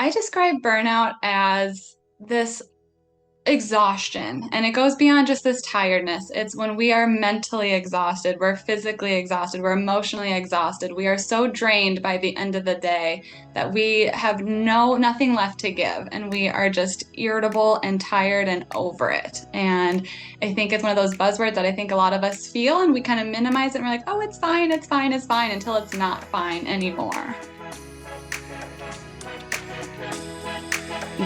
I describe burnout as this exhaustion, and it goes beyond just this tiredness. It's when we are mentally exhausted, we're physically exhausted, we're emotionally exhausted. We are so drained by the end of the day that we have nothing left to give, and we are just irritable and tired and over it. And I think it's one of those buzzwords that I think a lot of us feel, and we kind of minimize it, and we're like, oh, it's fine, it's fine, it's fine, until it's not fine anymore.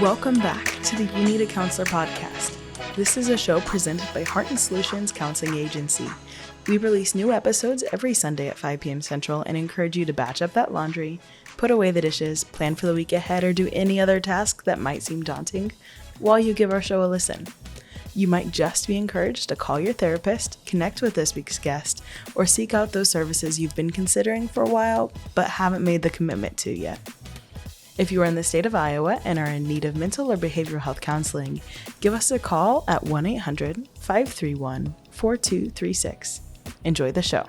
Welcome back to the You Need a Counselor podcast. This is a show presented by Heart and Solutions Counseling Agency. We release new episodes every Sunday at 5 p.m. Central and encourage you to batch up that laundry, put away the dishes, plan for the week ahead, or do any other task that might seem daunting while you give our show a listen. You might just be encouraged to call your therapist, connect with this week's guest, or seek out those services you've been considering for a while but haven't made the commitment to yet. If you are in the state of Iowa and are in need of mental or behavioral health counseling, give us a call at 1-800-531-4236. Enjoy the show.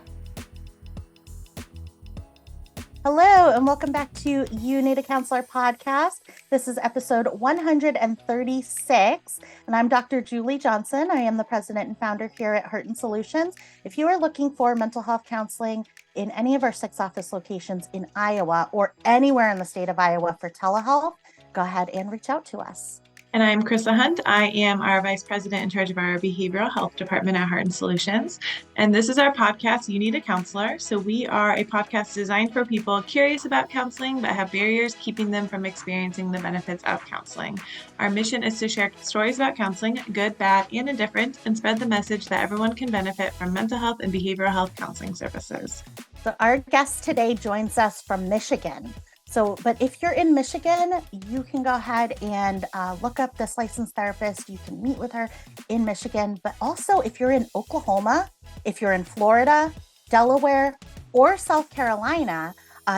Hello, and welcome back to You Need a Counselor podcast. This is episode 136, and I'm Dr. Julie Johnson. I am the president and founder here at Heart and Solutions. If you are looking for mental health counseling in any of our 6 office locations in Iowa or anywhere in the state of Iowa for telehealth, go ahead and reach out to us. And I'm Krista Hunt. I am our Vice President in charge of our Behavioral Health Department at Heart and Solutions. And this is our podcast, You Need a Counselor. So we are a podcast designed for people curious about counseling, but have barriers keeping them from experiencing the benefits of counseling. Our mission is to share stories about counseling, good, bad, and indifferent, and spread the message that everyone can benefit from mental health and behavioral health counseling services. So our guest today joins us from Michigan. But if you're in Michigan, you can go ahead and look up this licensed therapist. You can meet with her in Michigan. But also, if you're in Oklahoma, if you're in Florida, Delaware, or South Carolina,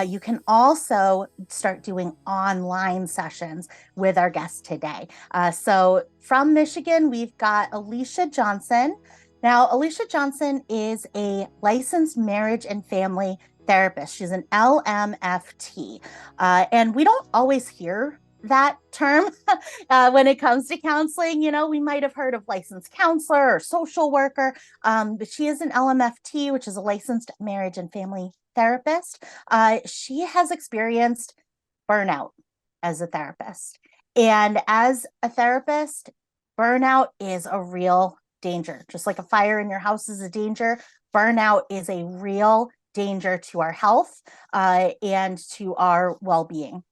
you can also start doing online sessions with our guest today. So from Michigan, we've got Alicia Johnson. Now, Alicia Johnson is a licensed marriage and family therapist. She's an LMFT. And we don't always hear that term when it comes to counseling. You know, we might have heard of licensed counselor or social worker, but she is an LMFT, which is a licensed marriage and family therapist. She has experienced burnout as a therapist. And as a therapist, burnout is a real danger. Just like a fire in your house is a danger, burnout is a real danger to our health and to our well-being.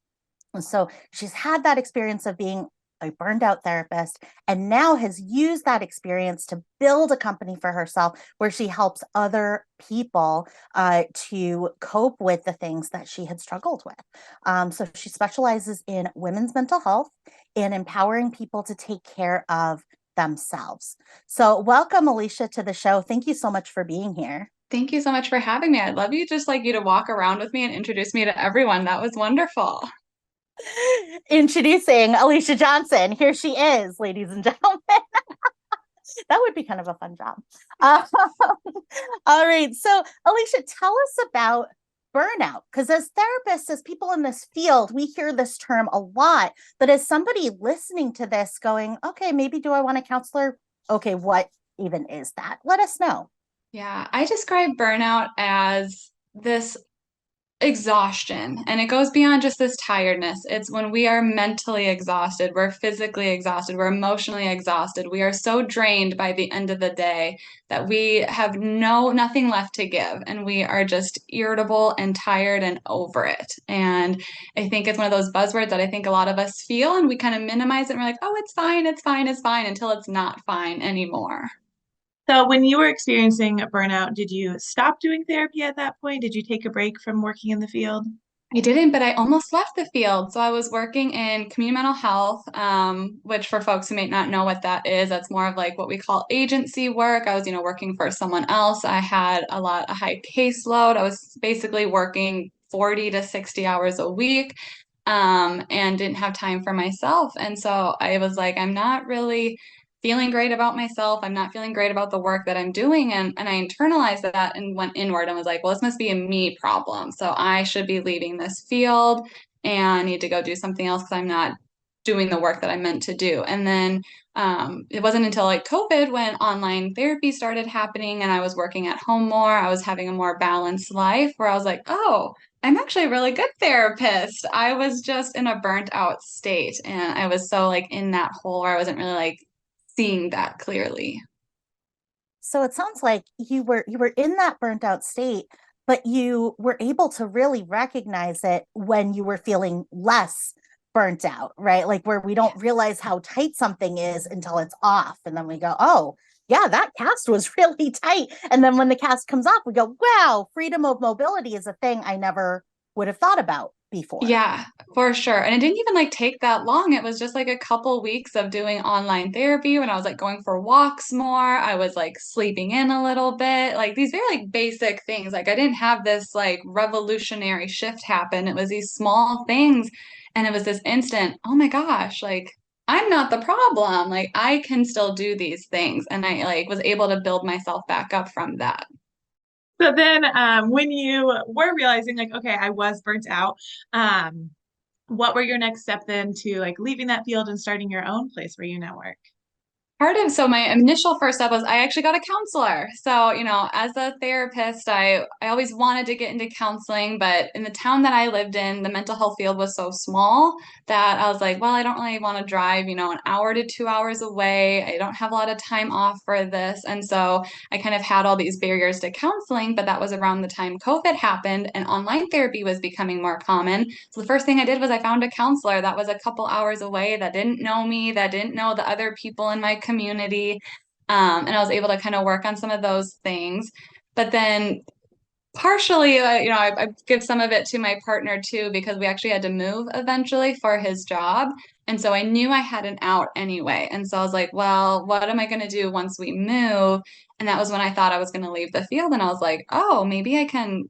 And so she's had that experience of being a burned out therapist and now has used that experience to build a company for herself where she helps other people to cope with the things that she had struggled with. So she specializes in women's mental health and empowering people to take care of themselves. So welcome, Alicia, to the show. Thank you so much for being here. Thank you so much for having me. I'd love you to walk around with me and introduce me to everyone. That was wonderful. Introducing Alicia Johnson. Here she is, ladies and gentlemen. That would be kind of a fun job. All right. So, Alicia, tell us about burnout, because as therapists, as people in this field, we hear this term a lot. But as somebody listening to this going, okay, maybe do I want a counselor? Okay, what even is that? Let us know. Yeah, I describe burnout as this exhaustion, and it goes beyond just this tiredness. It's when we are mentally exhausted, we're physically exhausted, we're emotionally exhausted. We are so drained by the end of the day that we have nothing left to give, and we are just irritable and tired and over it. And I think it's one of those buzzwords that I think a lot of us feel, and we kind of minimize it, and we're like, oh, it's fine, it's fine, it's fine, until it's not fine anymore. So when you were experiencing a burnout, did you stop doing therapy at that point? Did you take a break from working in the field? I didn't, but I almost left the field. So I was working in community mental health, which for folks who may not know what that is, that's more of like what we call agency work. I was, working for someone else. I had a high caseload. I was basically working 40 to 60 hours a week, and didn't have time for myself. And so I was like, I'm not really feeling great about myself. I'm not feeling great about the work that I'm doing. And I internalized that and went inward and was like, well, this must be a me problem. So I should be leaving this field and I need to go do something else because I'm not doing the work that I'm meant to do. And then it wasn't until like COVID when online therapy started happening and I was working at home more. I was having a more balanced life where I was like, oh, I'm actually a really good therapist. I was just in a burnt out state and I was so like in that hole where I wasn't really like seeing that clearly. So it sounds like you were in that burnt out state, but you were able to really recognize it when you were feeling less burnt out, right? Like where we don't realize how tight something is until it's off. And then we go, oh, yeah, that cast was really tight. And then when the cast comes off, we go, wow, freedom of mobility is a thing I never would have thought about before. Yeah, for sure. And it didn't even like take that long. It was just like a couple weeks of doing online therapy when I was like going for walks more. I was like sleeping in a little bit. Like these very like basic things. Like I didn't have this like revolutionary shift happen. It was these small things and it was this instant, oh my gosh, like I'm not the problem. Like I can still do these things. And I like was able to build myself back up from that. So then, when you were realizing like, okay, I was burnt out, um, what were your next step then to like leaving that field and starting your own place where you now work? So my initial first step was I actually got a counselor. So, as a therapist, I always wanted to get into counseling, but in the town that I lived in, the mental health field was so small that I was like, well, I don't really want to drive, an hour to 2 hours away. I don't have a lot of time off for this. And so I kind of had all these barriers to counseling, but that was around the time COVID happened and online therapy was becoming more common. So the first thing I did was I found a counselor that was a couple hours away that didn't know me, that didn't know the other people in my community. And I was able to kind of work on some of those things. But then partially, I give some of it to my partner too, because we actually had to move eventually for his job. And so I knew I had an out anyway. And so I was like, well, what am I going to do once we move? And that was when I thought I was going to leave the field. And I was like, oh, maybe I can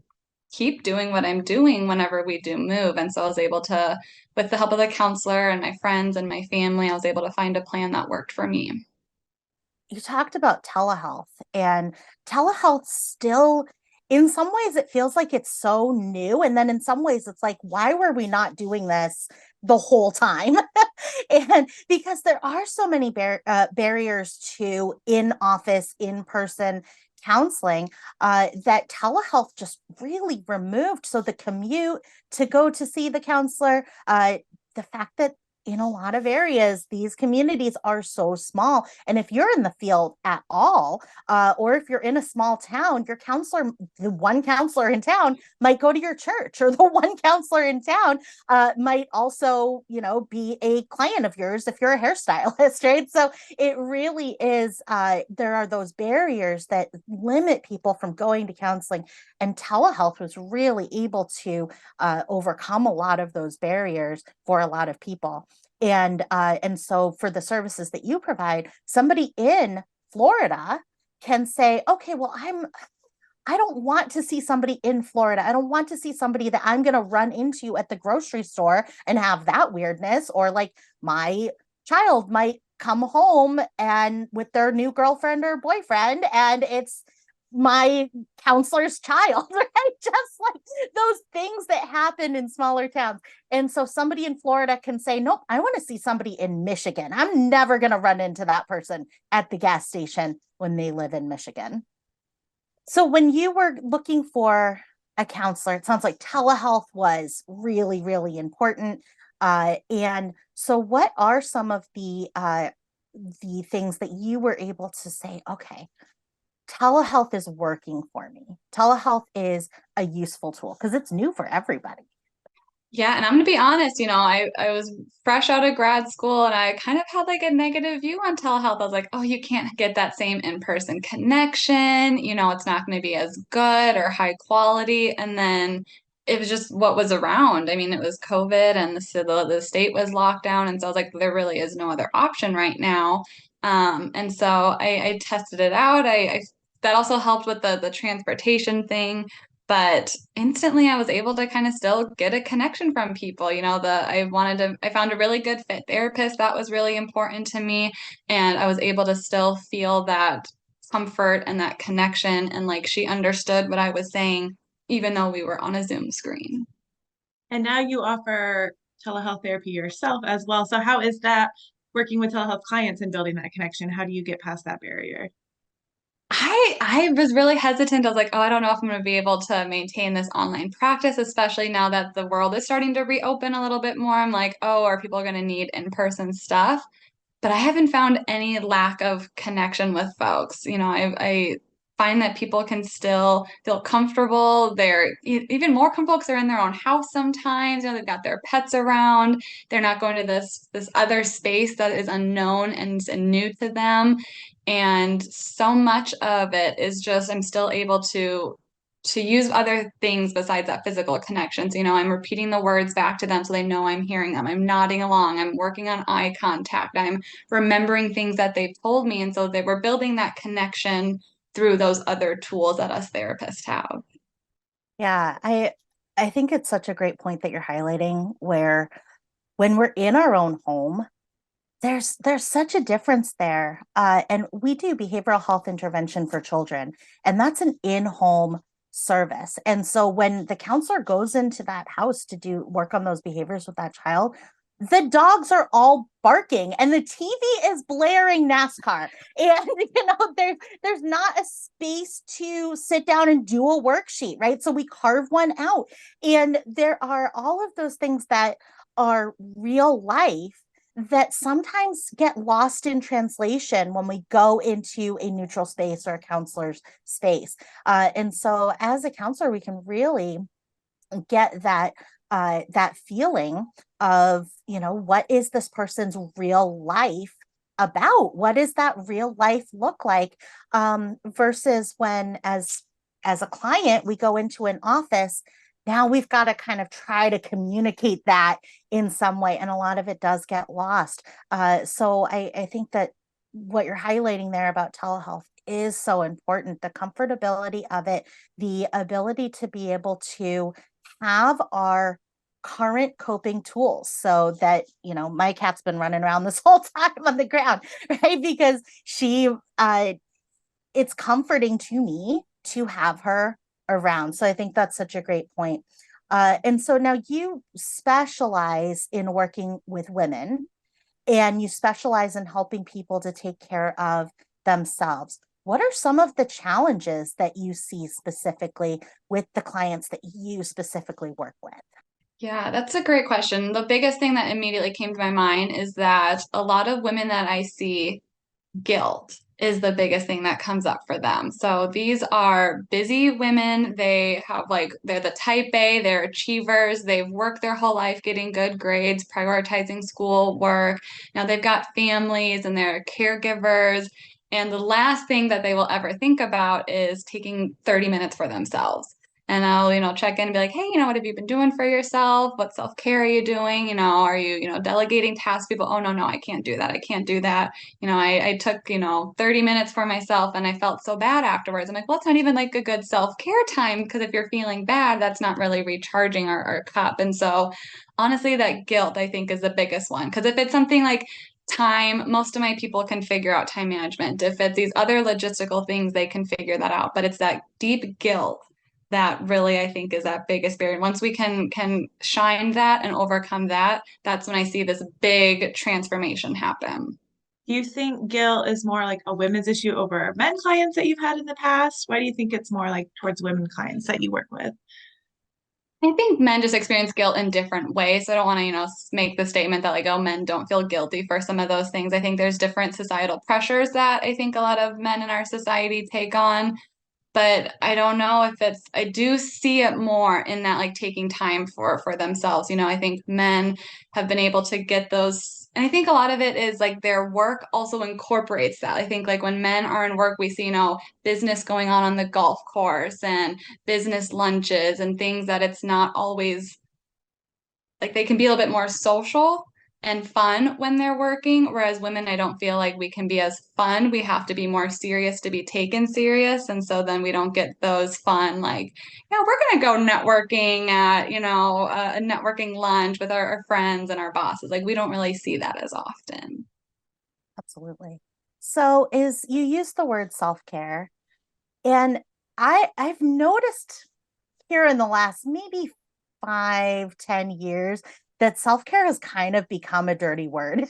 keep doing what I'm doing whenever we do move. And so I was able to, with the help of the counselor and my friends and my family, I was able to find a plan that worked for me. You talked about telehealth, and telehealth still, in some ways it feels like it's so new, and then in some ways it's like, why were we not doing this the whole time? And because there are so many barriers to in office, in person counseling, that telehealth just really removed. So the commute to go to see the counselor, the fact that in a lot of areas, these communities are so small. And if you're in the field at all, or if you're in a small town, your counselor, the one counselor in town, might go to your church, or the one counselor in town might also, be a client of yours if you're a hairstylist, right? So it really is, there are those barriers that limit people from going to counseling. And telehealth was really able to overcome a lot of those barriers for a lot of people. And so for the services that you provide, somebody in Florida can say, okay, well, I don't want to see somebody in Florida. I don't want to see somebody that I'm going to run into at the grocery store and have that weirdness. Or like my child might come home and with their new girlfriend or boyfriend, and it's my counselor's child, right? Just like those things that happen in smaller towns. And so somebody in Florida can say, nope, I want to see somebody in Michigan. I'm never going to run into that person at the gas station when they live in Michigan. So when you were looking for a counselor, it sounds like telehealth was really, really important. And so what are some of the things that you were able to say, okay, telehealth is working for me. Telehealth is a useful tool because it's new for everybody. Yeah, and I'm gonna be honest, I was fresh out of grad school and I kind of had like a negative view on telehealth. I was like, oh, you can't get that same in-person connection, it's not gonna be as good or high quality. And then it was just what was around. I mean, it was COVID and the state was locked down. And so I was like, there really is no other option right now. And so I tested it out. I that also helped with the transportation thing, but instantly I was able to kind of still get a connection from people. I found a really good fit therapist that was really important to me, and I was able to still feel that comfort and that connection, and like she understood what I was saying even though we were on a Zoom screen. And now you offer telehealth therapy yourself as well. So how is that working with telehealth clients and building that connection? How do you get past that barrier? I was really hesitant. I was like, oh, I don't know if I'm going to be able to maintain this online practice, especially now that the world is starting to reopen a little bit more. I'm like, oh, are people going to need in-person stuff? But I haven't found any lack of connection with folks. I find that people can still feel comfortable. They're even more comfortable because they're in their own house sometimes. They've got their pets around. They're not going to this other space that is unknown and new to them. And so much of it is just I'm still able to use other things besides that physical connection. So, I'm repeating the words back to them so they know I'm hearing them. I'm nodding along. I'm working on eye contact. I'm remembering things that they've told me. And so they were building that connection through those other tools that us therapists have. Yeah, I think it's such a great point that you're highlighting where when we're in our own home, there's such a difference there. And we do behavioral health intervention for children, and that's an in-home service. And so when the counselor goes into that house to do work on those behaviors with that child, the dogs are all barking and the TV is blaring NASCAR. And there's not a space to sit down and do a worksheet, right? So we carve one out. And there are all of those things that are real life that sometimes get lost in translation when we go into a neutral space or a counselor's space. And so as a counselor, we can really get that feeling of, what is this person's real life about? What does that real life look like? Versus when as a client, we go into an office, now we've got to kind of try to communicate that in some way. And a lot of it does get lost. So I think that what you're highlighting there about telehealth is so important. The comfortability of it, the ability to be able to have our current coping tools so that my cat's been running around this whole time on the ground, right? Because she it's comforting to me to have her around. So I think that's such a great point. And so now you specialize in working with women, and you specialize in helping people to take care of themselves. What are some of the challenges that you see specifically with the clients that you specifically work with? Yeah, that's a great question. The biggest thing that immediately came to my mind is that a lot of women that I see, guilt is the biggest thing that comes up for them. So these are busy women. They're the type A, they're achievers. They've worked their whole life getting good grades, prioritizing school work. Now they've got families and they're caregivers. And the last thing that they will ever think about is taking 30 minutes for themselves. And I'll, check in and be like, hey, what have you been doing for yourself? What self-care are you doing? Are you, delegating tasks? People, oh, no, I can't do that. I can't do that. I took, 30 minutes for myself and I felt so bad afterwards. I'm like, well, it's not even like a good self-care time because if you're feeling bad, that's not really recharging our cup. And so honestly, that guilt, I think, is the biggest one. Because if it's something like time, most of my people can figure out time management. If it's these other logistical things, they can figure that out. But it's that deep guilt that really I think is that biggest barrier. Once we can shine that and overcome that, that's when I see this big transformation happen. Do you think guilt is more like a women's issue over men clients that you've had in the past? Why do you think it's more like towards women clients that you work with? I think men just experience guilt in different ways. So I don't want to, make the statement that like, oh, men don't feel guilty for some of those things. I think there's different societal pressures that I think a lot of men in our society take on. But I don't know if I do see it more in that like taking time for themselves. I think men have been able to get those, and I think a lot of it is like their work also incorporates that. I think like when men are in work, we see, business going on the golf course and business lunches and things that it's not always like they can be a little bit more social and fun when they're working, whereas women, I don't feel like we can be as fun. We have to be more serious to be taken serious. And so then we don't get those fun, like, we're going to go networking at, a networking lunch with our friends and our bosses. Like, we don't really see that as often. Absolutely. So is you use the word self-care, and I've noticed here in the last maybe 5, 10 years that self-care has kind of become a dirty word.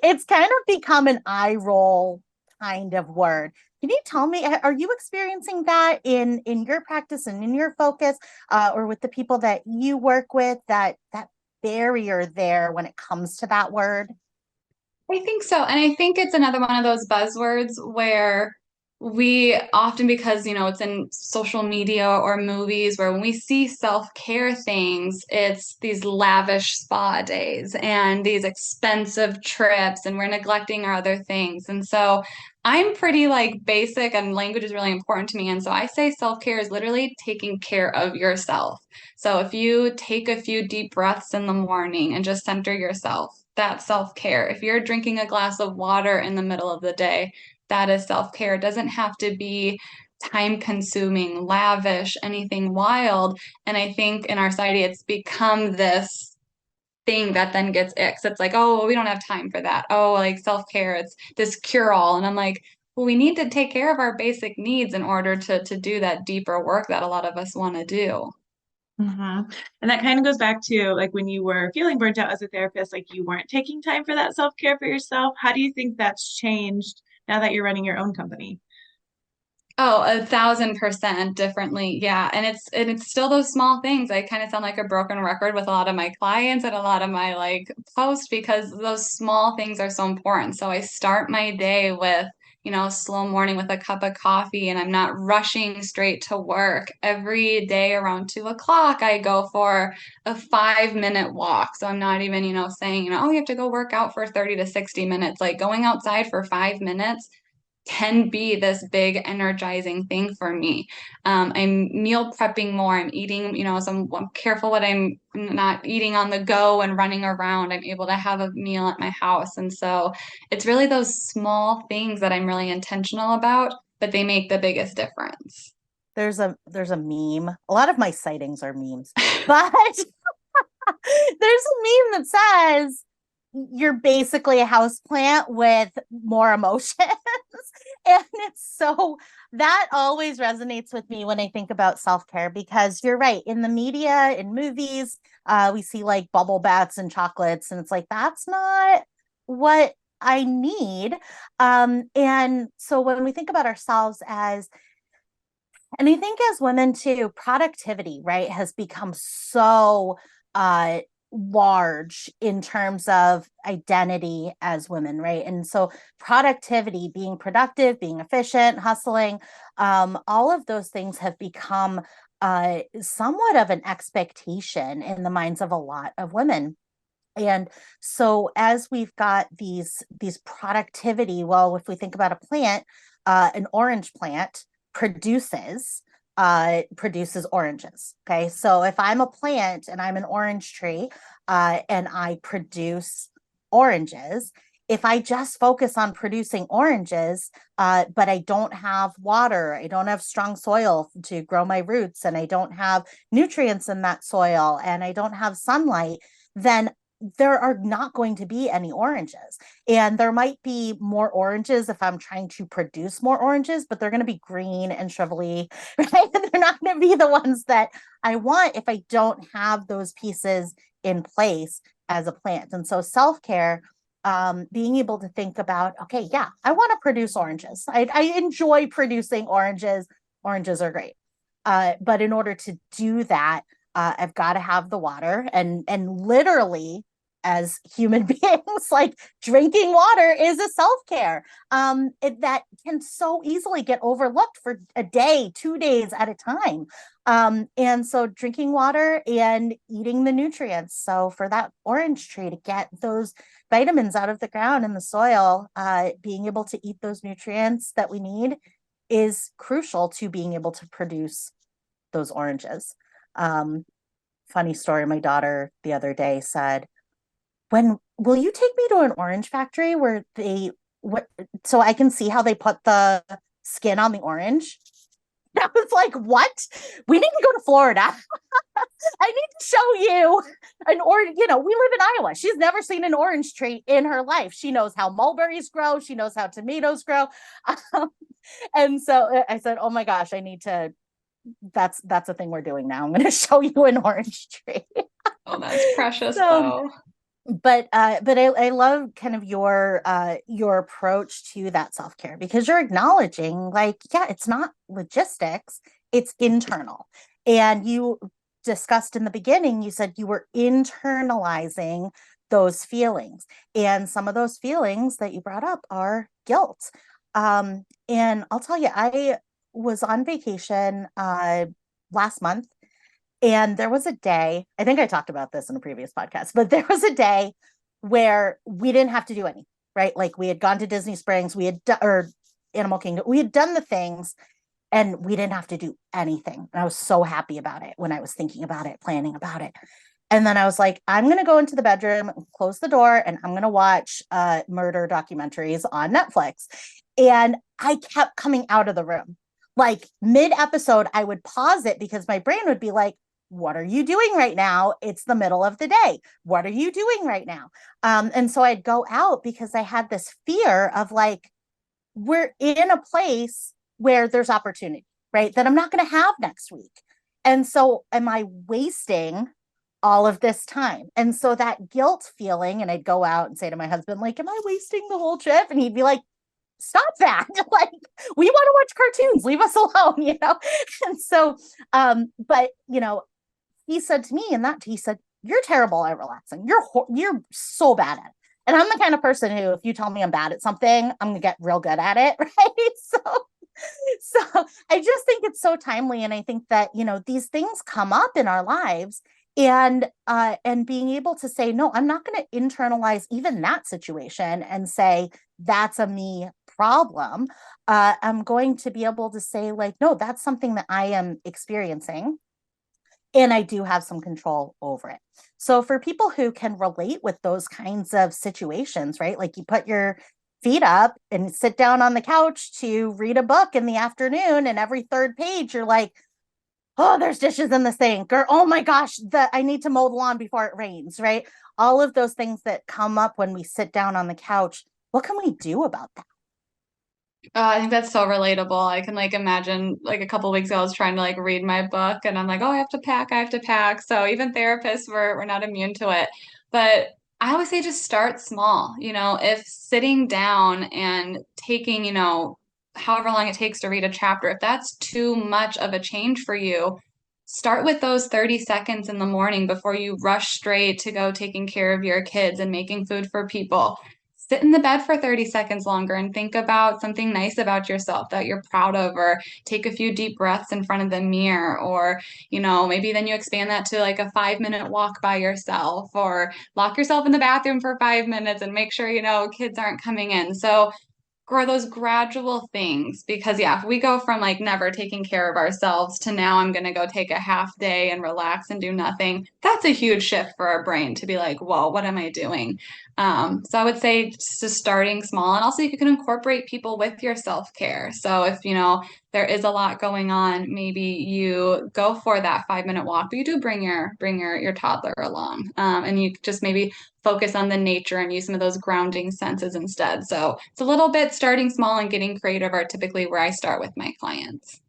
It's kind of become an eye roll kind of word. Can you tell me, are you experiencing that in your practice and in your focus, or with the people that you work with, that barrier there when it comes to that word? I think so. And I think it's another one of those buzzwords where we often, because, it's in social media or movies, where when we see self-care things, it's these lavish spa days and these expensive trips, and we're neglecting our other things. And so I'm pretty like basic, and language is really important to me. And so I say self-care is literally taking care of yourself. So if you take a few deep breaths in the morning and just center yourself, that's self-care. If you're drinking a glass of water in the middle of the day, that is self-care. It doesn't have to be time consuming, lavish, anything wild. And I think in our society, it's become this thing that then gets icks. It's like, oh, well, we don't have time for that. Oh, like self-care, it's this cure-all. And I'm like, well, we need to take care of our basic needs in order to do that deeper work that a lot of us want to do. And that kind of goes back to like when you were feeling burnt out as a therapist, like you weren't taking time for that self-care for yourself. How do you think that's changed now that you're running your own company? Oh, 1,000% differently. Yeah. And it's still those small things. I kind of sound like a broken record with a lot of my clients and a lot of my like posts, because those small things are so important. So I start my day with, slow morning with a cup of coffee, and I'm not rushing straight to work. Every day around 2 o'clock, I go for a 5 minute walk. So I'm not even, saying, oh, you have to go work out for 30 to 60 minutes. Like going outside for 5 minutes can be this big energizing thing for me. I'm meal prepping more. I'm eating, so I'm careful what I'm not eating on the go and running around. I'm able to have a meal at my house. And so it's really those small things that I'm really intentional about, but they make the biggest difference. There's a meme. A lot of my sightings are memes, but there's a meme that says you're basically a house plant with more emotions. And it's so that always resonates with me when I think about self-care, because you're right. In the media, in movies, we see like bubble baths and chocolates, and it's like that's not what I need. And so when we think about ourselves as, and I think as women too, productivity, right, has become so uh large in terms of identity as women, right? And so productivity, being productive, being efficient, hustling, all of those things have become somewhat of an expectation in the minds of a lot of women. And so as we've got these productivity, well, if we think about a plant, an orange plant produces produces oranges. Okay. So if I'm a plant and I'm an orange tree, and I produce oranges, if I just focus on producing oranges, but I don't have water, I don't have strong soil to grow my roots, and I don't have nutrients in that soil, and I don't have sunlight, then there are not going to be any oranges. And there might be more oranges if I'm trying to produce more oranges, but they're going to be green and shrivelly, right? And they're not going to be the ones that I want if I don't have those pieces in place as a plant. And so self-care, being able to think about, okay, yeah, I want to produce oranges. I enjoy producing oranges. Oranges are great. But in order to do that, I've got to have the water, and literally as human beings, like drinking water is a self-care, that can so easily get overlooked for a day, 2 days at a time. And so drinking water and eating the nutrients. So for that orange tree to get those vitamins out of the ground in the soil, being able to eat those nutrients that we need is crucial to being able to produce those oranges. Funny story, my daughter the other day said, when will you take me to an orange factory where they what so I can see how they put the skin on the orange? I was like, what? We need to go to Florida. I need to show you an orange. We live in Iowa. She's never seen an orange tree in her life. She knows how mulberries grow. She knows how tomatoes grow. And so I said, oh my gosh, I need to that's a thing we're doing now. I'm going to show you an orange tree. Oh, that's precious So, though. but I love kind of your approach to that self-care because you're acknowledging like, yeah, it's not logistics, it's internal. And you discussed in the beginning, you said you were internalizing those feelings. And some of those feelings that you brought up are guilt. And I'll tell you, I was on vacation last month, and there was a day, I think I talked about this in a previous podcast, but there was a day where we didn't have to do anything, right? Like we had gone to Disney Springs, or Animal Kingdom, we had done the things and we didn't have to do anything. And I was so happy about it when I was thinking about it, planning about it. And then I was like, I'm going to go into the bedroom, close the door, and I'm going to watch murder documentaries on Netflix. And I kept coming out of the room. Like mid episode, I would pause it because my brain would be like, what are you doing right now? It's the middle of the day. What are you doing right now? And so I'd go out because I had this fear of like, we're in a place where there's opportunity, right? That I'm not going to have next week. And so am I wasting all of this time? And so that guilt feeling, and I'd go out and say to my husband, like, am I wasting the whole trip? And he'd be like, stop that. Like, we want to watch cartoons, leave us alone, you know? And so, but you know, he said to me in that, he said, you're terrible at relaxing. You're so bad at it. And I'm the kind of person who, if you tell me I'm bad at something, I'm going to get real good at it. Right. So I just think it's so timely. And I think that, you know, these things come up in our lives, and being able to say, no, I'm not going to internalize even that situation and say, that's a me problem. I'm going to be able to say like, no, that's something that I am experiencing, and I do have some control over it. So for people who can relate with those kinds of situations, right? Like you put your feet up and sit down on the couch to read a book in the afternoon, and every third page you're like, oh, there's dishes in the sink, or oh my gosh, I need to mow the lawn before it rains, right? All of those things that come up when we sit down on the couch. What can we do about that? I think that's so relatable. I can like imagine like a couple weeks ago, I was trying to like read my book and I'm like, oh, I have to pack, I have to pack. So even therapists we're not immune to it. But I always say just start small. You know, if sitting down and taking, you know, however long it takes to read a chapter, if that's too much of a change for you, start with those 30 seconds in the morning before you rush straight to go taking care of your kids and making food for people. Sit in the bed for 30 seconds longer and think about something nice about yourself that you're proud of, or take a few deep breaths in front of the mirror, or, you know, maybe then you expand that to like a 5 minute walk by yourself, or lock yourself in the bathroom for 5 minutes and make sure, you know, kids aren't coming in. So grow those gradual things, because yeah, if we go from like never taking care of ourselves to now I'm going to go take a half day and relax and do nothing, that's a huge shift for our brain to be like, whoa, what am I doing? So I would say just starting small, and also you can incorporate people with your self-care. So if you know there is a lot going on, maybe you go for that 5 minute walk, but you do bring your toddler along, and you just maybe focus on the nature and use some of those grounding senses instead. So it's a little bit starting small and getting creative are typically where I start with my clients.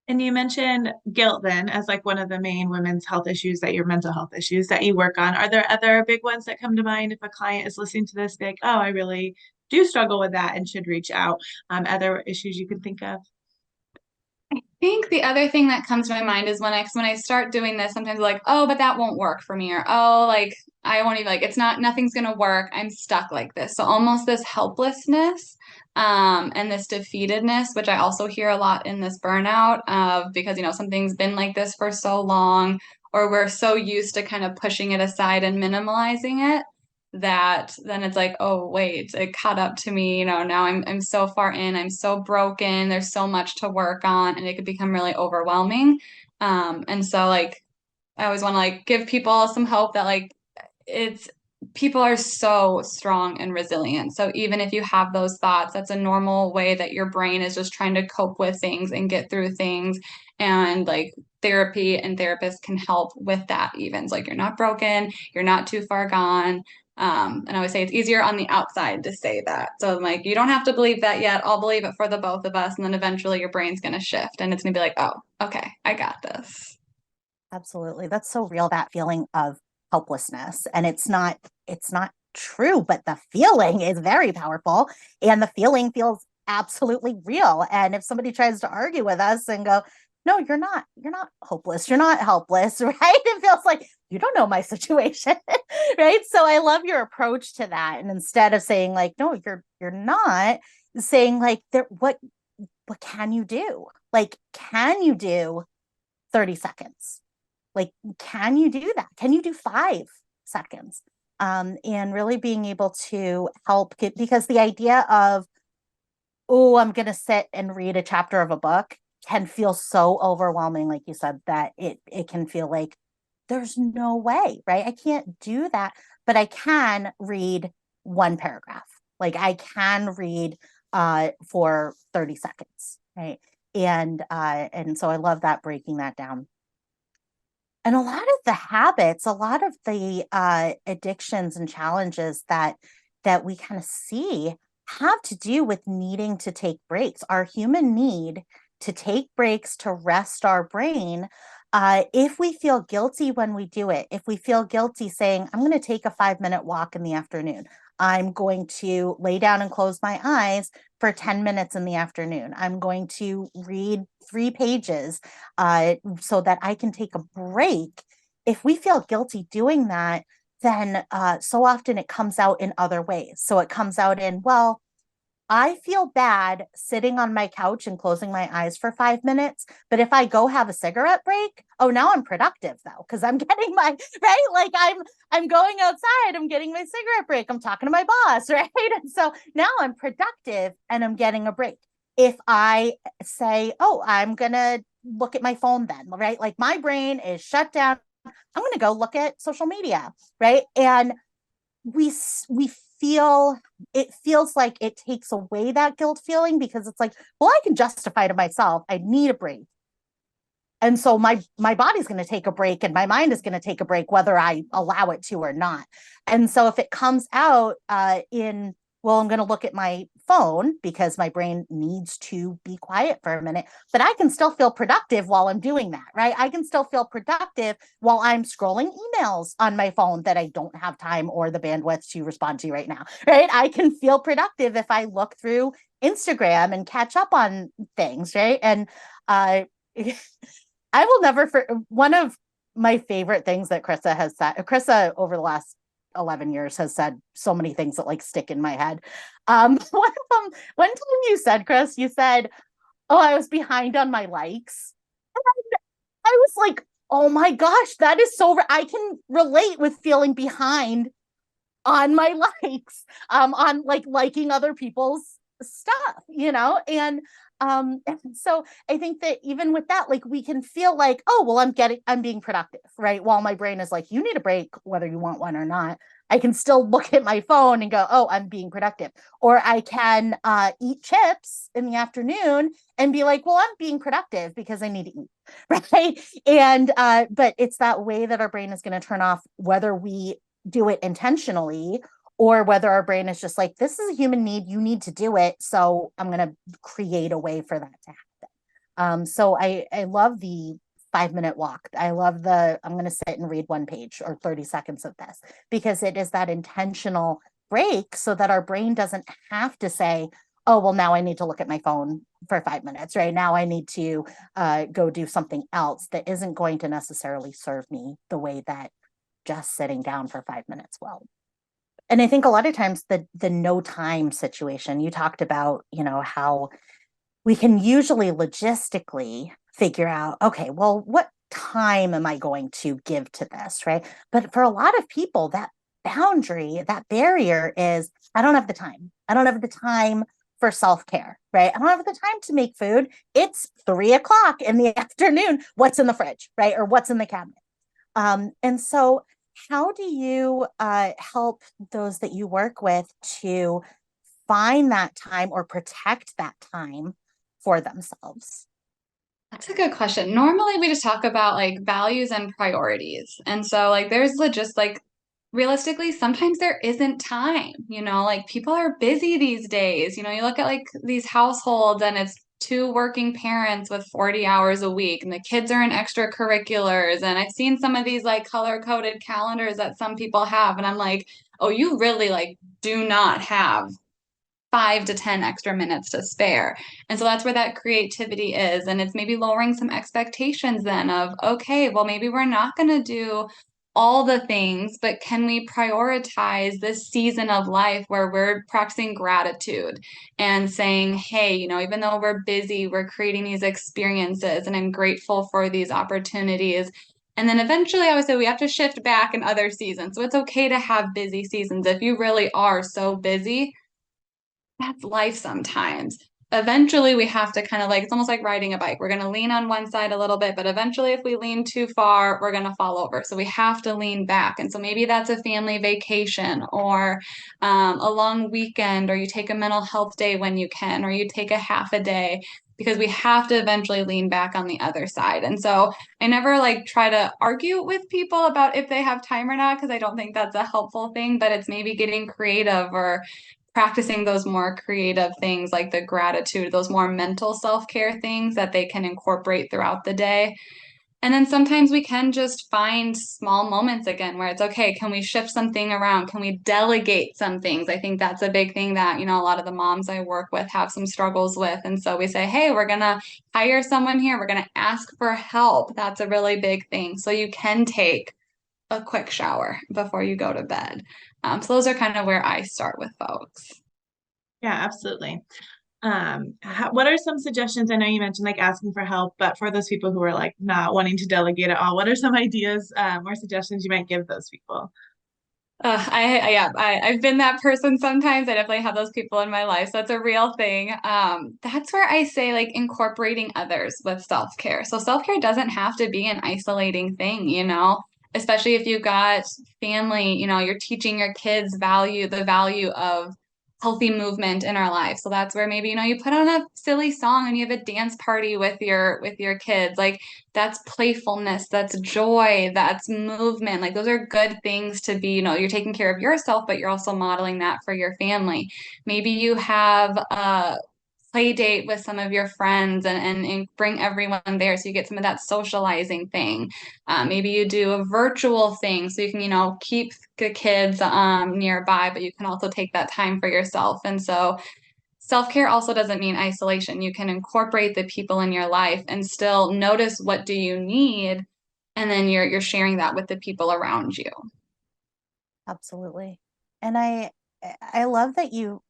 And you mentioned guilt then as like one of the main women's health issues, that your mental health issues that you work on. Are there other big ones that come to mind if a client is listening to this, be like, oh, I really do struggle with that and should reach out? Other issues you can think of? Think the other thing that comes to my mind is when I start doing this, sometimes like, oh, but that won't work for me, or oh, like I won't even like it's not nothing's gonna work. I'm stuck like this. So almost this helplessness, and this defeatedness, which I also hear a lot in this burnout of, because you know something's been like this for so long, or we're so used to kind of pushing it aside and minimalizing it, that then it's like, oh wait, it caught up to me, you know, now I'm so far in, I'm so broken, there's so much to work on, and it could become really overwhelming. And so like I always want to like give people some hope that like it's people are so strong and resilient. So even if you have those thoughts, that's a normal way that your brain is just trying to cope with things and get through things. And like therapy and therapists can help with that even. It's like you're not broken, you're not too far gone. And I always say it's easier on the outside to say that. So I'm like, you don't have to believe that yet. I'll believe it for the both of us. And then eventually your brain's going to shift and it's going to be like, oh, okay, I got this. Absolutely. That's so real, that feeling of helplessness. And it's not true, but the feeling is very powerful and the feeling feels absolutely real. And if somebody tries to argue with us and go, no, you're not hopeless, you're not helpless, right? It feels like you don't know my situation, right? So I love your approach to that. And instead of saying like, no, you're not, saying like there what can you do? Like, can you do 30 seconds? Like, can you do that? Can you do 5 seconds? And really being able to help get, because the idea of, oh, I'm going to sit and read a chapter of a book can feel so overwhelming, like you said, that it can feel like there's no way, right? I can't do that, but I can read one paragraph. Like I can read for 30 seconds, right? And so I love that, breaking that down. And a lot of the habits, a lot of the addictions and challenges that we kind of see have to do with needing to take breaks. Our human need to take breaks to rest our brain. If we feel guilty when we do it, if we feel guilty saying, I'm going to take a 5-minute walk in the afternoon, I'm going to lay down and close my eyes for 10 minutes in the afternoon, I'm going to read 3 pages so that I can take a break. If we feel guilty doing that, then so often it comes out in other ways. So it comes out in, well, I feel bad sitting on my couch and closing my eyes for 5 minutes. But if I go have a cigarette break, oh, now I'm productive though, because I'm getting my right. Like I'm going outside, I'm getting my cigarette break, I'm talking to my boss, right? And so now I'm productive and I'm getting a break. If I say, oh, I'm gonna look at my phone then, right? Like my brain is shut down. I'm gonna go look at social media, right? And we feel, it feels like it takes away that guilt feeling, because it's like, well, I can justify to myself I need a break, and so my body's going to take a break and my mind is going to take a break whether I allow it to or not. And so if it comes out in, well, I'm going to look at my phone because my brain needs to be quiet for a minute, but I can still feel productive while I'm doing that, right? I can still feel productive while I'm scrolling emails on my phone that I don't have time or the bandwidth to respond to right now, right? I can feel productive if I look through Instagram and catch up on things, right? And I will never one of my favorite things that Krissa has said. Krissa over the last 11 years has said so many things that like stick in my head. One of them, one time you said, Chris, you said, oh, I was behind on my likes. And I was like, oh my gosh, that is so, I can relate with feeling behind on my likes, on like liking other people's stuff, and so I think that even with that, like we can feel like, oh, well, I'm being productive, right? While my brain is like, you need a break, whether you want one or not. I can still look at my phone and go, oh, I'm being productive. Or I can eat chips in the afternoon and be like, well, I'm being productive because I need to eat, right? And but it's that way that our brain is going to turn off, whether we do it intentionally or whether our brain is just like, this is a human need, you need to do it, so I'm going to create a way for that to happen. So I love the 5-minute walk. I love the, I'm going to sit and read 1 page or 30 seconds of this, because it is that intentional break so that our brain doesn't have to say, oh, well, now I need to look at my phone for 5 minutes, right? Now I need to go do something else that isn't going to necessarily serve me the way that just sitting down for 5 minutes will. And I think a lot of times the no time situation, you talked about, how we can usually logistically figure out, okay, well, what time am I going to give to this, right? But for a lot of people, that boundary, that barrier is, I don't have the time. I don't have the time for self-care, right? I don't have the time to make food. It's 3 o'clock in the afternoon. What's in the fridge, right? Or what's in the cabinet? And so how do you help those that you work with to find that time or protect that time for themselves? That's a good question. Normally we just talk about like values and priorities. And so like there's just like realistically, sometimes there isn't time, like people are busy these days. You look at like these households and it's two working parents with 40 hours a week, and the kids are in extracurriculars. And I've seen some of these like color-coded calendars that some people have, and I'm like, oh, you really like do not have 5 to 10 extra minutes to spare. And so that's where that creativity is. And it's maybe lowering some expectations then of, okay, well, maybe we're not going to do all the things, but can we prioritize this season of life where we're practicing gratitude and saying, hey, even though we're busy, we're creating these experiences and I'm grateful for these opportunities. And then eventually, I would say we have to shift back in other seasons. So it's okay to have busy seasons. If you really are so busy, that's life sometimes. Eventually, we have to kind of like, it's almost like riding a bike. We're going to lean on one side a little bit, but eventually, if we lean too far, we're going to fall over. So we have to lean back. And so maybe that's a family vacation or a long weekend, or you take a mental health day when you can, or you take a half a day, because we have to eventually lean back on the other side. And so I never like try to argue with people about if they have time or not, because I don't think that's a helpful thing, but it's maybe getting creative or practicing those more creative things like the gratitude, those more mental self-care things that they can incorporate throughout the day. And then sometimes we can just find small moments again where it's okay, can we shift something around? Can we delegate some things? I think that's a big thing that, a lot of the moms I work with have some struggles with. And so we say, hey, we're going to hire someone here. We're going to ask for help. That's a really big thing. So you can take a quick shower before you go to bed. So those are kind of where I start with folks. Yeah, absolutely. What are some suggestions? I know you mentioned like asking for help, but for those people who are like not wanting to delegate at all, what are some ideas or suggestions you might give those people? I've been that person sometimes. I definitely have those people in my life. So it's a real thing. That's where I say like incorporating others with self-care. So self-care doesn't have to be an isolating thing, especially if you've got family, you're teaching your kids the value of healthy movement in our life. So that's where maybe, you put on a silly song and you have a dance party with your kids. Like that's playfulness, that's joy, that's movement. Like those are good things to be, you're taking care of yourself, but you're also modeling that for your family. Maybe you have a play date with some of your friends and bring everyone there so you get some of that socializing thing. Maybe you do a virtual thing so you can, keep the kids nearby, but you can also take that time for yourself. And so self-care also doesn't mean isolation. You can incorporate the people in your life and still notice what do you need, and then you're sharing that with the people around you. Absolutely. And I love that you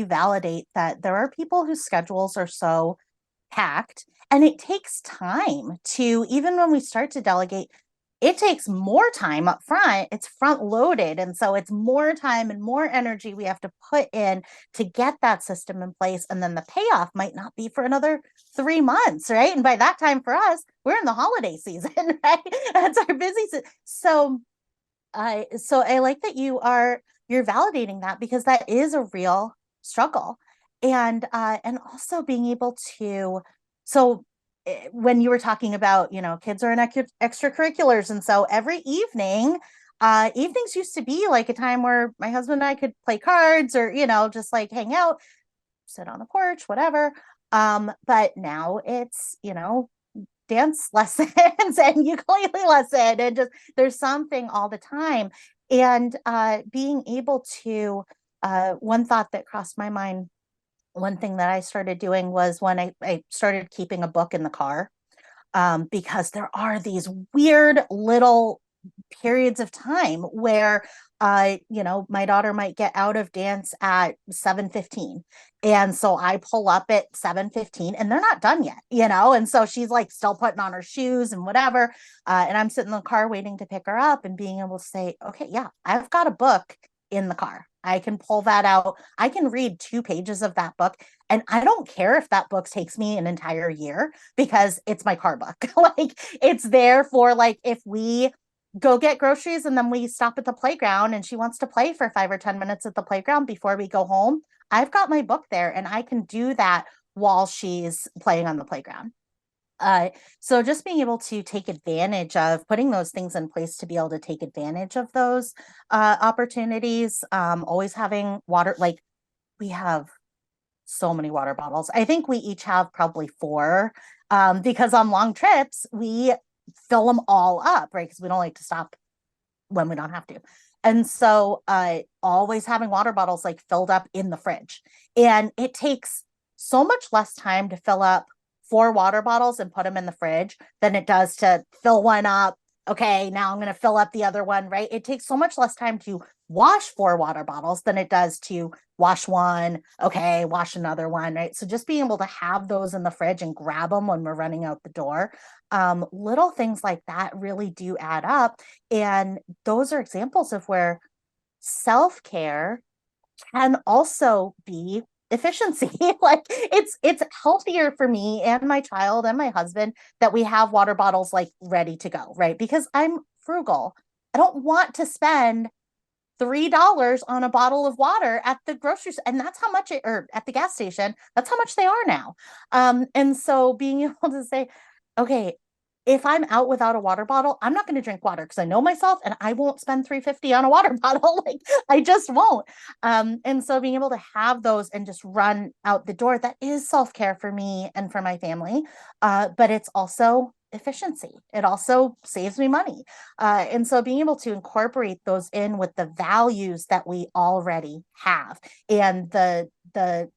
validate that there are people whose schedules are so packed, and it takes time to, even when we start to delegate, it takes more time up front. It's front loaded. And so it's more time and more energy we have to put in to get that system in place. And then the payoff might not be for another 3 months, right? And by that time for us, we're in the holiday season, right? That's our busy season. So I like that you're validating that, because that is a real struggle. And also being able to, so when you were talking about, kids are in extracurriculars, and so every evening, evenings used to be like a time where my husband and I could play cards or, just like hang out, sit on the porch, whatever. But now it's, dance lessons and ukulele lesson, and just there's something all the time. And being able to, one thought that crossed my mind, one thing that I started doing was when I started keeping a book in the car, because there are these weird little periods of time where my daughter might get out of dance at 7:15, and so I pull up at 7:15 and they're not done yet, and so she's like still putting on her shoes and whatever, and I'm sitting in the car waiting to pick her up and being able to say, okay, yeah, I've got a book in the car. I can pull that out. I can read 2 pages of that book. And I don't care if that book takes me an entire year, because it's my car book. Like it's there for like, if we go get groceries and then we stop at the playground and she wants to play for 5 or 10 minutes at the playground before we go home, I've got my book there and I can do that while she's playing on the playground. So just being able to take advantage of putting those things in place to be able to take advantage of those opportunities. Always having water, like we have so many water bottles. I think we each have probably four, because on long trips, we fill them all up, right? Because we don't like to stop when we don't have to. And so always having water bottles like filled up in the fridge. And it takes so much less time to fill up four water bottles and put them in the fridge than it does to fill one up. Okay, now I'm going to fill up the other one, right? It takes so much less time to wash four water bottles than it does to wash one. Okay, wash another one, right? So just being able to have those in the fridge and grab them when we're running out the door. Little things like that really do add up. And those are examples of where self-care can also be efficiency. Like it's healthier for me and my child and my husband that we have water bottles like ready to go, right? Because I'm frugal. I don't want to spend $3 on a bottle of water at the grocery store. And that's how much or at the gas station, that's how much they are now. And so being able to say, okay, if I'm out without a water bottle, I'm not going to drink water because I know myself and I won't spend $3.50 on a water bottle. Like I just won't. And so being able to have those and just run out the door, that is self-care for me and for my family. But it's also efficiency. It also saves me money. And so being able to incorporate those in with the values that we already have and the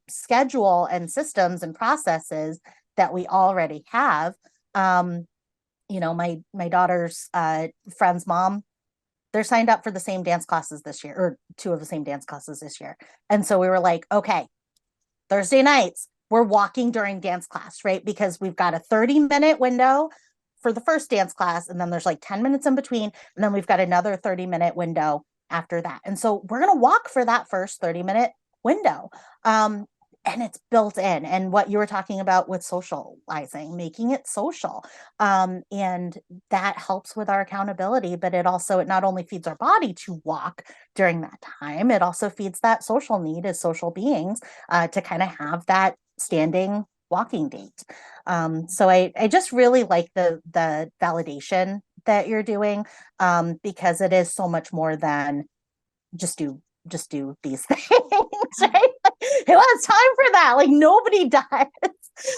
schedule and systems and processes that we already have. My daughter's friend's mom, they're signed up for the same dance classes this year, or two of the same dance classes this year. And so we were like, okay, Thursday nights, we're walking during dance class, right? Because we've got a 30-minute window for the first dance class, and then there's like 10 minutes in between, and then we've got another 30-minute window after that. And so we're going to walk for that first 30-minute window. And it's built in. And what you were talking about with socializing, making it social. And that helps with our accountability, but it not only feeds our body to walk during that time, it also feeds that social need as social beings to kind of have that standing walking date. So I just really like the validation that you're doing, because it is so much more than just do these things, right? Who has time for that? Like nobody does.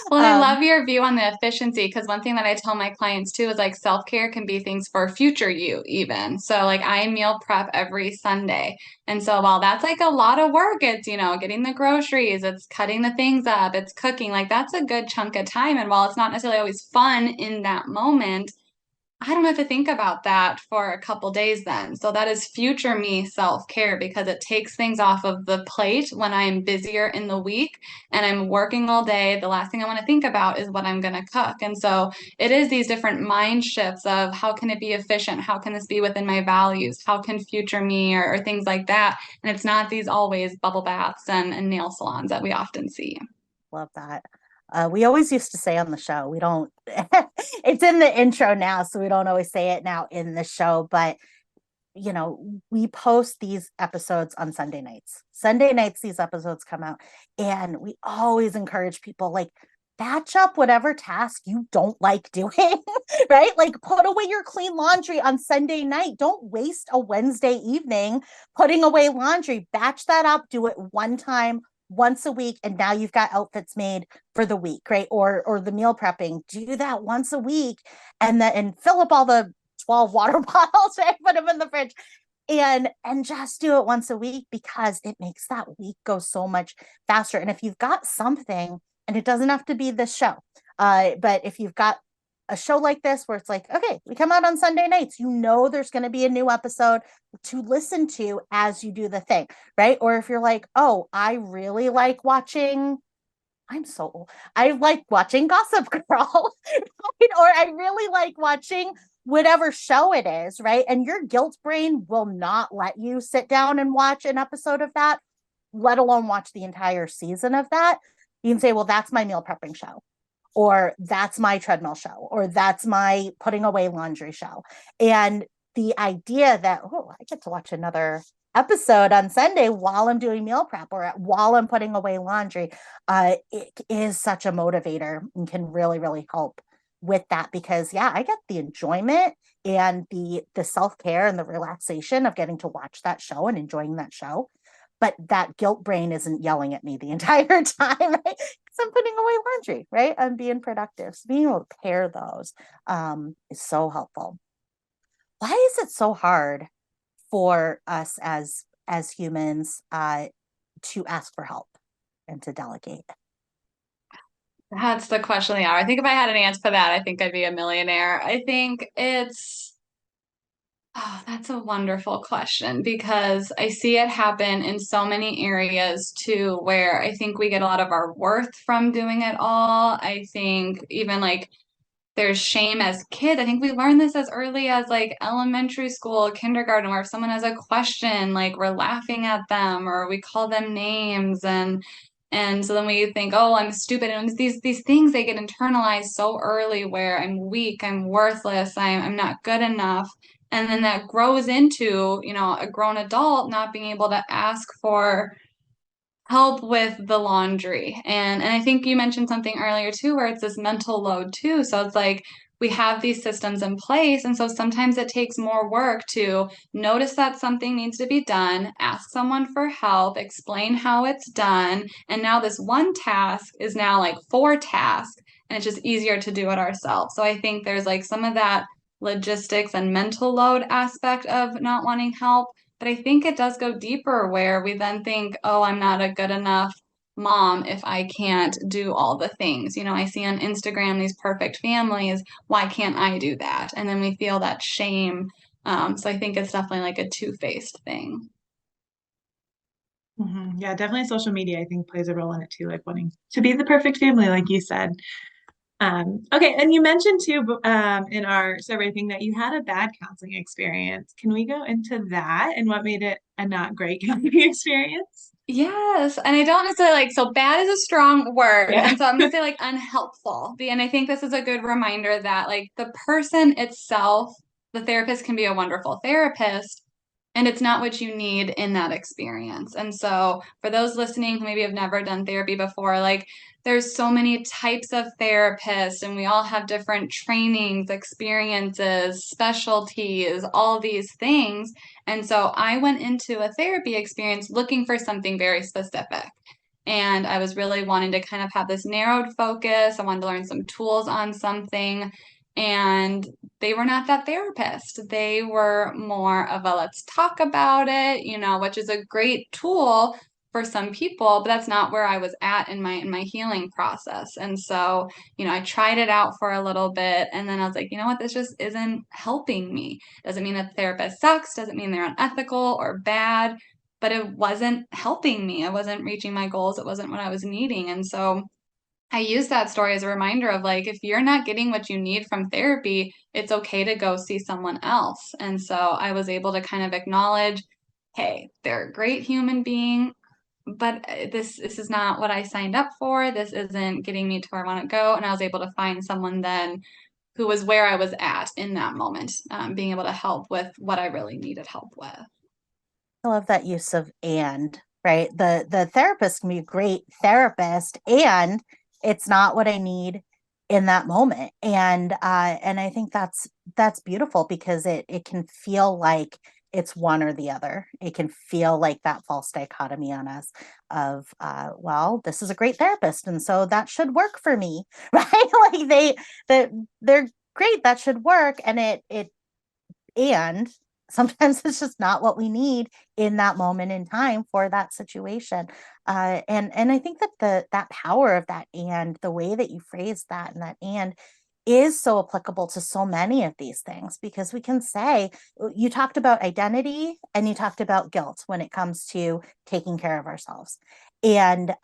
Well, and I love your view on the efficiency, because one thing that I tell my clients too is like self-care can be things for future you even. So like I meal prep every Sunday. And so while that's like a lot of work, it's, getting the groceries, it's cutting the things up, it's cooking, like that's a good chunk of time. And while it's not necessarily always fun in that moment, I don't have to think about that for a couple days then. So that is future me self-care, because it takes things off of the plate when I'm busier in the week and I'm working all day. The last thing I want to think about is what I'm going to cook. And so it is these different mind shifts of how can it be efficient? How can this be within my values? How can future me or things like that? And it's not these always bubble baths and nail salons that we often see. Love that. We always used to say on the show, we don't, it's in the intro now, so we don't always say it now in the show, but we post these episodes on Sunday nights. Sunday nights, these episodes come out, and we always encourage people like batch up whatever task you don't like doing, right? Like put away your clean laundry on Sunday night. Don't waste a Wednesday evening putting away laundry. Batch that up, do it one time, once a week, and now you've got outfits made for the week, right? Or the meal prepping, do that once a week, and fill up all the 12 water bottles, right? Put them in the fridge, and just do it once a week, because it makes that week go so much faster. And if you've got something, and it doesn't have to be this show, but if you've got a show like this where it's like, okay, we come out on Sunday nights, there's going to be a new episode to listen to as you do the thing, right? Or if you're like, oh, I really like watching, I'm so old, I like watching Gossip Girl, right? Or I really like watching whatever show it is, right? And your guilt brain will not let you sit down and watch an episode of that, let alone watch the entire season of that. You can say, well, that's my meal prepping show, or that's my treadmill show, or that's my putting away laundry show. And the idea that, oh, I get to watch another episode on Sunday while I'm doing meal prep or while I'm putting away laundry, it is such a motivator and can really, really help with that, because yeah, I get the enjoyment and the self-care and the relaxation of getting to watch that show and enjoying that show. But that guilt brain isn't yelling at me the entire time, right? Because I'm putting away laundry, right? I'm being productive. So being able to pair those is so helpful. Why is it so hard for us as humans to ask for help and to delegate? That's the question of the hour. I think if I had an answer for that, I think I'd be a millionaire. I think oh, that's a wonderful question because I see it happen in so many areas too, where I think we get a lot of our worth from doing it all. I think even like there's shame as kids. I think we learn this as early as like elementary school, kindergarten, where if someone has a question, like we're laughing at them or we call them names and so then we think, oh, I'm stupid. And these things they get internalized so early where I'm weak, I'm worthless, I'm not good enough. And then that grows into, a grown adult not being able to ask for help with the laundry. And I think you mentioned something earlier too, where it's this mental load too. So it's like we have these systems in place. And so sometimes it takes more work to notice that something needs to be done, ask someone for help, explain how it's done. And now this one task is now like four tasks, and it's just easier to do it ourselves. So I think there's like some of that logistics and mental load aspect of not wanting help, but I think it does go deeper where we then think, oh, I'm not a good enough mom if I can't do all the things. I see on Instagram these perfect families. Why can't I do that? And then we feel that shame. So I think it's definitely like a two-faced thing. Yeah, definitely social media, I think, plays a role in it too, like wanting to be the perfect family, like you said. Okay, and you mentioned too in our survey thing that you had a bad counseling experience. Can we go into that and what made it a not great counseling experience? Yes, and I don't necessarily like so bad is a strong word, Yeah. and so I'm gonna say like unhelpful. And I think this is a good reminder that like the person itself, the therapist can be a wonderful therapist, and it's not what you need in that experience. And so for those listening who maybe have never done therapy before, like there's so many types of therapists, and we all have different trainings, experiences, specialties, all these things. And so I went into a therapy experience looking for something very specific. And I was really wanting to kind of have this narrowed focus. I wanted to learn some tools on something. And they were not that therapist. They were more of a let's talk about it, which is a great tool for some people, but that's not where I was at in my healing process. And so, I tried it out for a little bit and then I was like, you know what, this just isn't helping me. Doesn't mean that the therapist sucks, doesn't mean they're unethical or bad, but it wasn't helping me. I wasn't reaching my goals. It wasn't what I was needing. And so I use that story as a reminder of like, if you're not getting what you need from therapy, it's okay to go see someone else. And so I was able to kind of acknowledge, hey, they're a great human being, but this is not what I signed up for. This isn't getting me to where I want to go. And I was able to find someone then who was where I was at in that moment, being able to help with what I really needed help with. I love that use of and, right? The therapist can be a great therapist and it's not what I need in that moment. And I think that's beautiful because it can feel like it's one or the other. It can feel like that false dichotomy on us of well, this is a great therapist, and so that should work for me, right? Like they're great, that should work. And sometimes it's just not what we need in that moment in time for that situation. And I think that that power of that and the way that you phrase that and that and is so applicable to so many of these things, because we can say you talked about identity and you talked about guilt when it comes to taking care of ourselves, and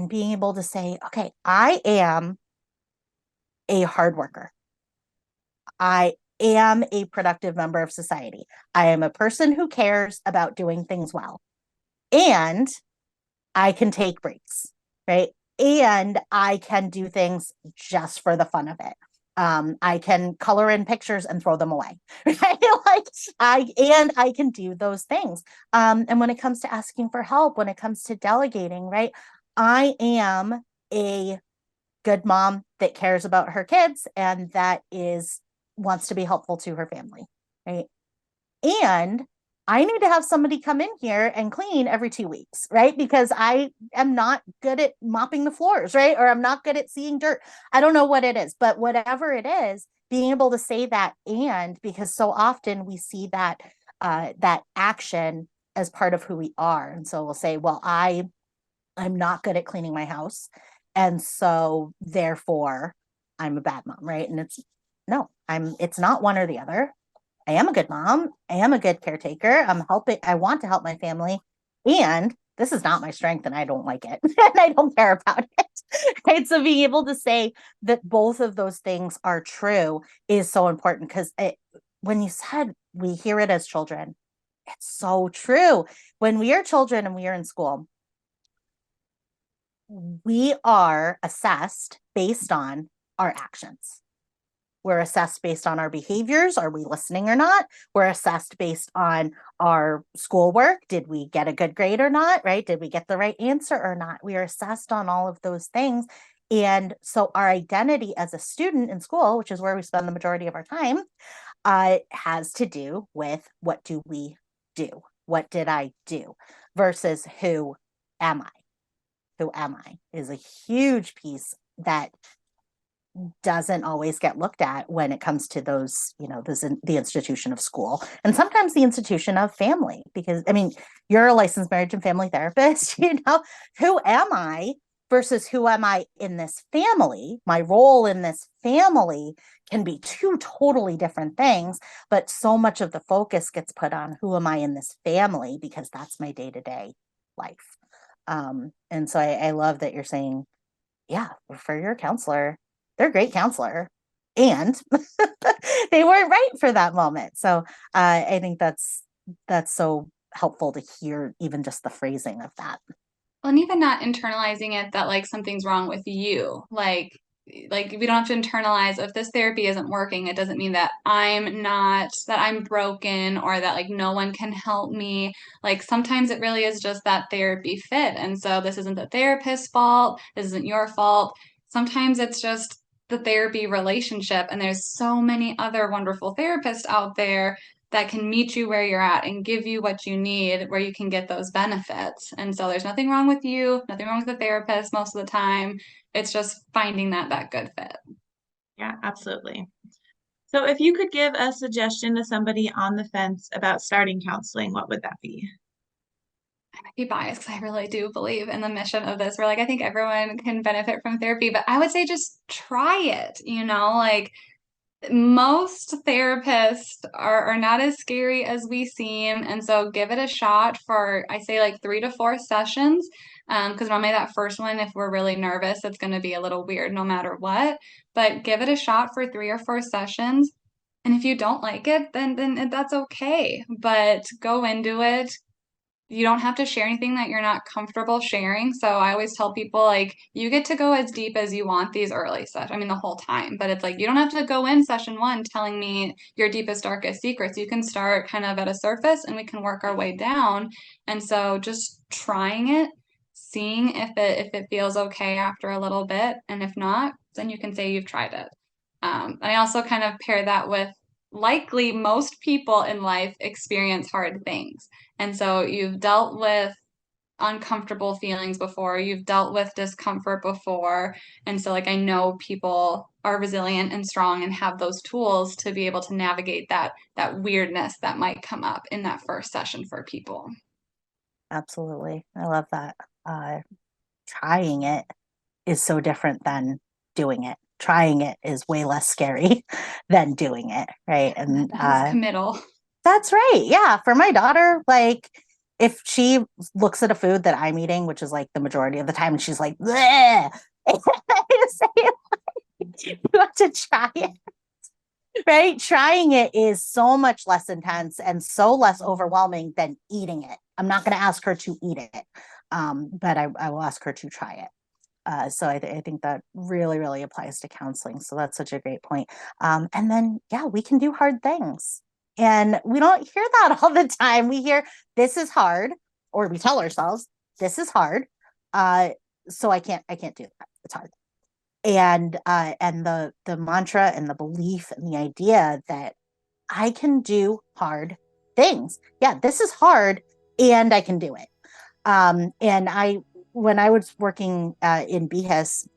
being able to say, okay, I am a hard worker. I am a productive member of society. I am a person who cares about doing things well. And I can take breaks, right? And I can do things just for the fun of it. I can color in pictures and throw them away, right? Like I can do those things. And when it comes to asking for help, when it comes to delegating, right? I am a good mom that cares about her kids and that wants to be helpful to her family, right? And I need to have somebody come in here and clean every 2 weeks, right? Because I am not good at mopping the floors, right? Or I'm not good at seeing dirt. I don't know what it is, but whatever it is, being able to say that, and because so often we see that that action as part of who we are. And so we'll say, well, I'm not good at cleaning my house. And so therefore I'm a bad mom, right? And it's not one or the other. I am a good mom. I am a good caretaker. I want to help my family. And this is not my strength and I don't like it. And I don't care about it. Right. So being able to say that both of those things are true is so important, because when you said we hear it as children, it's so true. When we are children and we are in school, we are assessed based on our actions. We're assessed based on our behaviors. Are we listening or not? We're assessed based on our schoolwork. Did we get a good grade or not? Right? Did we get the right answer or not? We are assessed on all of those things. And so our identity as a student in school, which is where we spend the majority of our time, has to do with what do we do? What did I do? Versus who am I? Who am I is a huge piece that doesn't always get looked at when it comes to those, the institution of school, and sometimes the institution of family, because I mean, you're a licensed marriage and family therapist, who am I versus who am I in this family? My role in this family can be two totally different things, but so much of the focus gets put on who am I in this family, because that's my day-to-day life. And so I love that you're saying, yeah, refer your counselor. They're a great counselor, and they weren't right for that moment. So I think that's so helpful to hear, even just the phrasing of that. Well, and even not internalizing it that like something's wrong with you. Like we don't have to internalize if this therapy isn't working, it doesn't mean that I'm broken or that like no one can help me. Like sometimes it really is just that therapy fit. And so this isn't the therapist's fault. This isn't your fault. Sometimes it's just the therapy relationship. And there's so many other wonderful therapists out there that can meet you where you're at and give you what you need, where you can get those benefits. And so there's nothing wrong with you, nothing wrong with the therapist most of the time. It's just finding that good fit. Yeah, absolutely. So if you could give a suggestion to somebody on the fence about starting counseling, what would that be? I might be biased because I really do believe in the mission of this. Where like I think everyone can benefit from therapy, but I would say just try it, like most therapists are not as scary as we seem. And so give it a shot for, I say, like 3 to 4 sessions. Because normally that first one, if we're really nervous, it's going to be a little weird no matter what. But give it a shot for 3 or 4 sessions. And if you don't like it, then that's okay. But go into it. You don't have to share anything that you're not comfortable sharing. So I always tell people like you get to go as deep as you want these early sessions. I mean the whole time, but it's like you don't have to go in session one telling me your deepest, darkest secrets. You can start kind of at a surface and we can work our way down. And so just trying it, seeing if it feels okay after a little bit. And if not, then you can say you've tried it. And I also kind of pair that with likely most people in life experience hard things. And so you've dealt with uncomfortable feelings before, you've dealt with discomfort before. And so, like, I know people are resilient and strong and have those tools to be able to navigate that weirdness that might come up in that first session for people. Absolutely. I love that. Trying it is so different than doing it. Trying it is way less scary than doing it, right? And That's committal. that's right. Yeah. For my daughter, like if she looks at a food that I'm eating, which is like the majority of the time, and she's like, bleh, I say, you have to try it. Right? Trying it is so much less intense and so less overwhelming than eating it. I'm not going to ask her to eat it, but I will ask her to try it. So I think that really, really applies to counseling. So that's such a great point. And then, yeah, we can do hard things. And we don't hear that all the time. We hear this is hard, or we tell ourselves this is hard. So I can't do that. It's hard. and the mantra and the belief and the idea that I can do hard things. Yeah, this is hard, and I can do it. And when I was working in BHIS,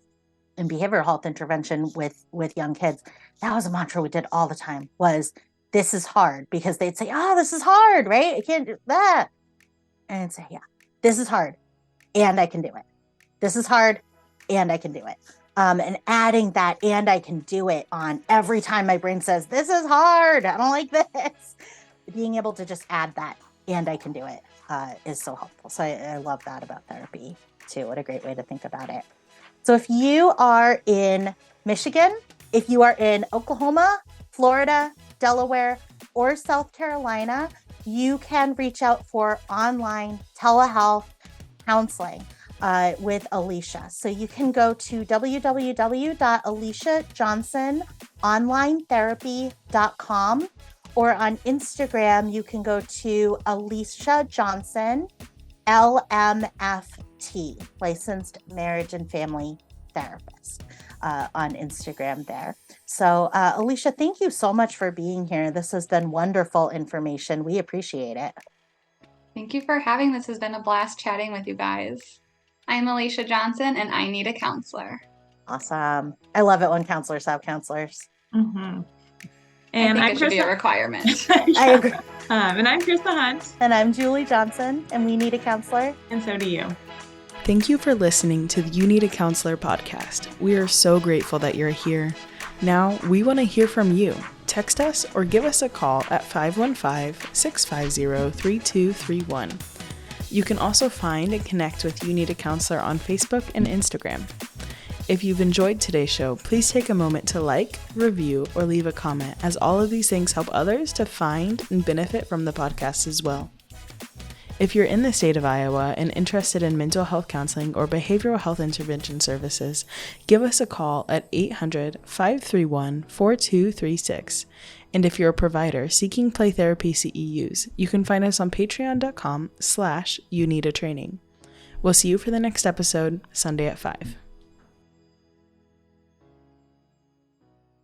in behavioral health intervention with young kids, that was a mantra we did all the time, was this is hard, because they'd say, oh, this is hard, right? I can't do that. And I'd say, yeah, this is hard, and I can do it. This is hard, and I can do it. And adding that, and I can do it, on every time my brain says, this is hard, I don't like this. Being able to just add that, and I can do it, is so helpful. So I love that about therapy too. What a great way to think about it. So if you are in Michigan, if you are in Oklahoma, Florida, Delaware, or South Carolina, you can reach out for online telehealth counseling with Alicia. So you can go to www.aliciajohnsononlinetherapy.com, or on Instagram, you can go to Alicia Johnson, LMFT, licensed marriage and family therapist, on Instagram there. So Alicia, thank you so much for being here. This has been wonderful information. We appreciate it. Thank you for having this. Has been a blast chatting with you guys. I'm Alicia Johnson, and I need a counselor. Awesome. I love it when counselors have counselors. Mm-hmm. And I think it should be a requirement. Yeah. I agree. And I'm Krista Hunt. And I'm Julie Johnson, and we need a counselor. And so do you. Thank you for listening to the You Need a Counselor podcast. We are so grateful that you're here. Now, we want to hear from you. Text us or give us a call at 515-650-3231. You can also find and connect with You Need a Counselor on Facebook and Instagram. If you've enjoyed today's show, please take a moment to like, review, or leave a comment, as all of these things help others to find and benefit from the podcast as well. If you're in the state of Iowa and interested in mental health counseling or behavioral health intervention services, give us a call at 800-531-4236. And if you're a provider seeking play therapy CEUs, you can find us on patreon.com/youneedatraining. We'll see you for the next episode, Sunday at 5.